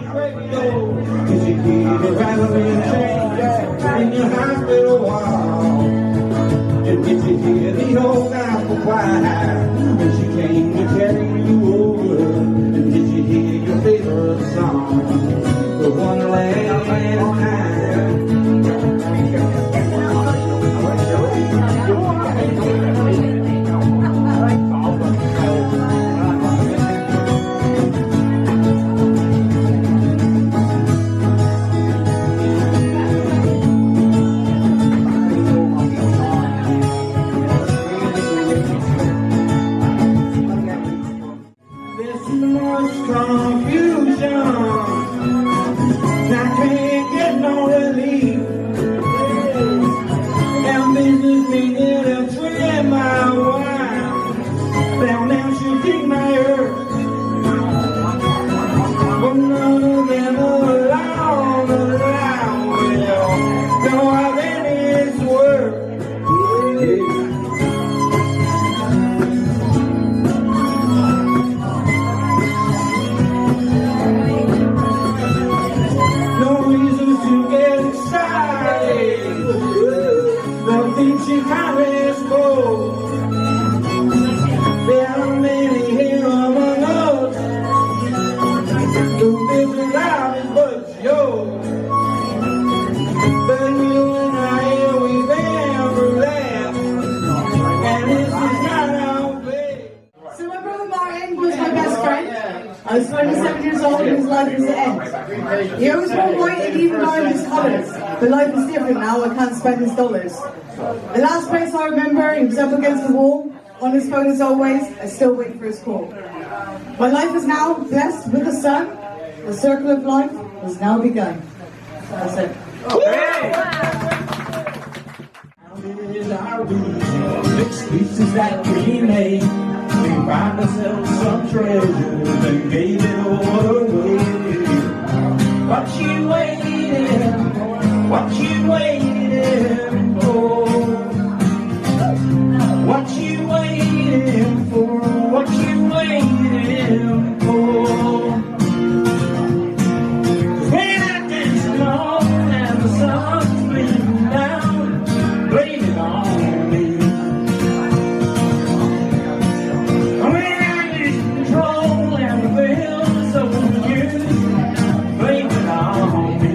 Did you hear the rattling chains in your hospital wall? And did you hear the old gospel choir when she came to carry you over? And did you hear your favorite song for one last time? Confusion, I can't get no relief. And business meaning a 20-mile wire. Down now shooting my earth. But none of them allow will know how that is worth. She carries gold. There are many here among us who live without it but yours. But you and I, we've ever laughed, and this is not our way. So my brother Martin was my best friend. I was 27 years old and his life was to end. He always wore white and even learned his colours. But life is different now, I can't spend his dollars. The last place I remember, he was up against the wall. On his phone as always, I still wait for his call. My life is now blessed with the sun. The circle of life has now begun. That's it. Is our reason, excuses that we made. We found ourselves some treasures and gave it all away. What you waiting for? What you waiting for? What you waiting for? What you waiting for? When I dance alone and the sun's beating down, blame it on me. When I lose control and the bill is overused, blame it on me.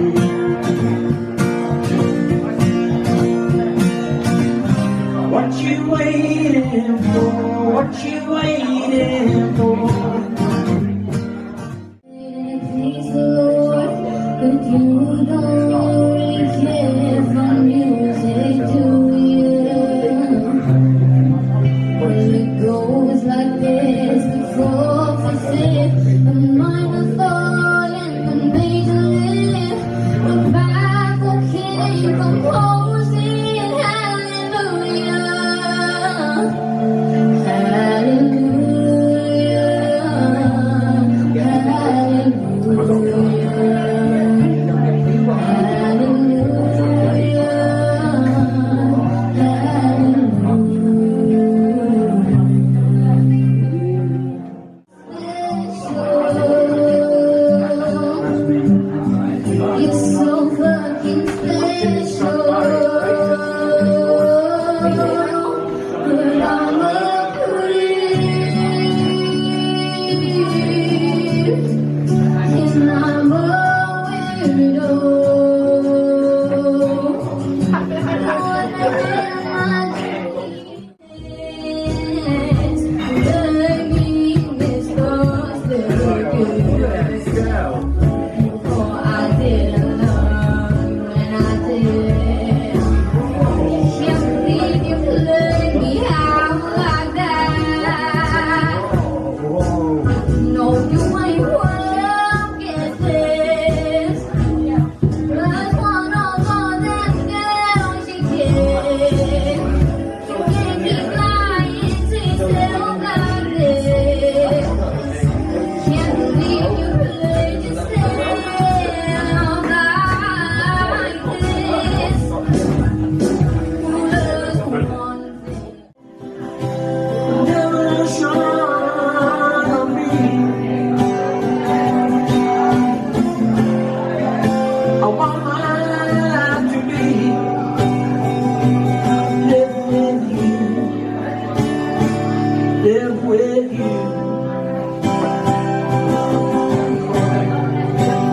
with you.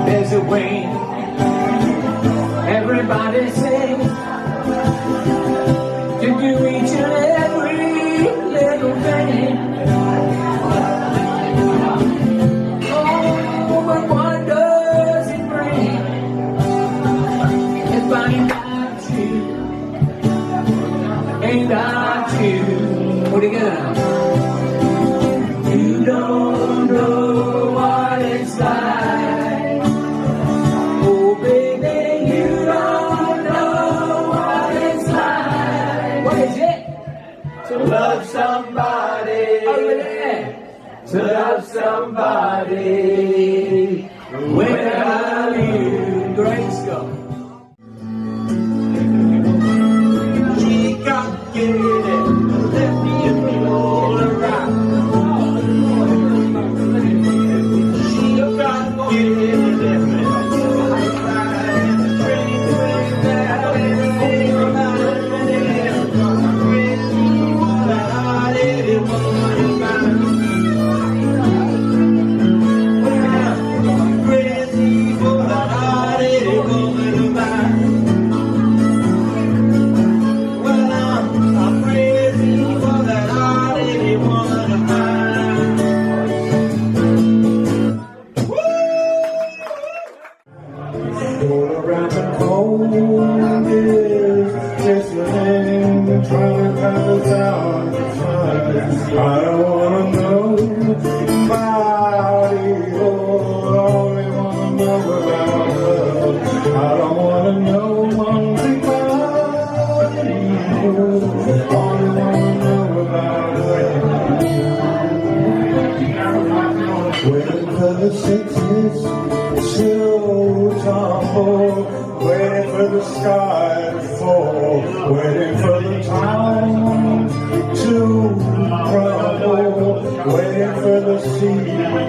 There's a way everybody sings to do each and every little thing. Oh, but what does it bring if I ain't got you? Ain't got you? What do you got? You don't know what it's like. Oh, baby, you don't know what it's like. What is it? To love somebody. Over there. To love somebody. Without you. Great stuff. She got get it. Let me all around. She got get it. Around the cold years, listening, trying to pass down the time. I don't wanna know about it, I only wanna know about love. I don't wanna know one thing about it, only wanna know about love. Waiting for the sixes to tumble, waiting for the sky to fall, waiting for the town to crumble, waiting for the sea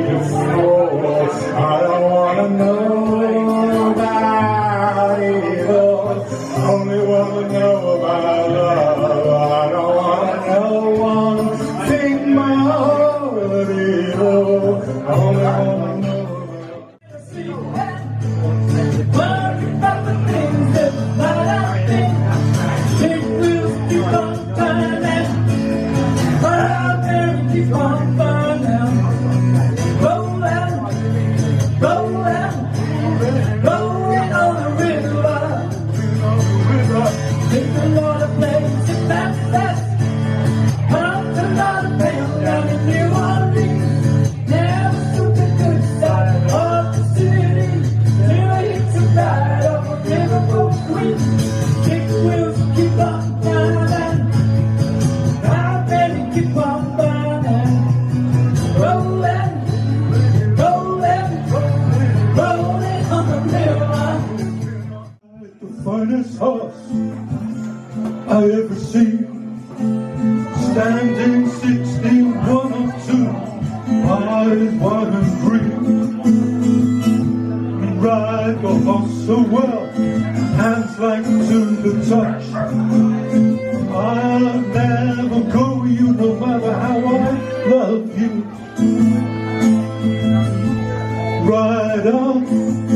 to fall. I don't wanna know about it all, only wanna know about love. I don't wanna know one thing about it all, only wanna know. Finest horse I ever seen, standing 61 or 2, eyes wide and green, and ride the horse so well, hands like to the touch. I'll never go you no matter how I love you. Ride on.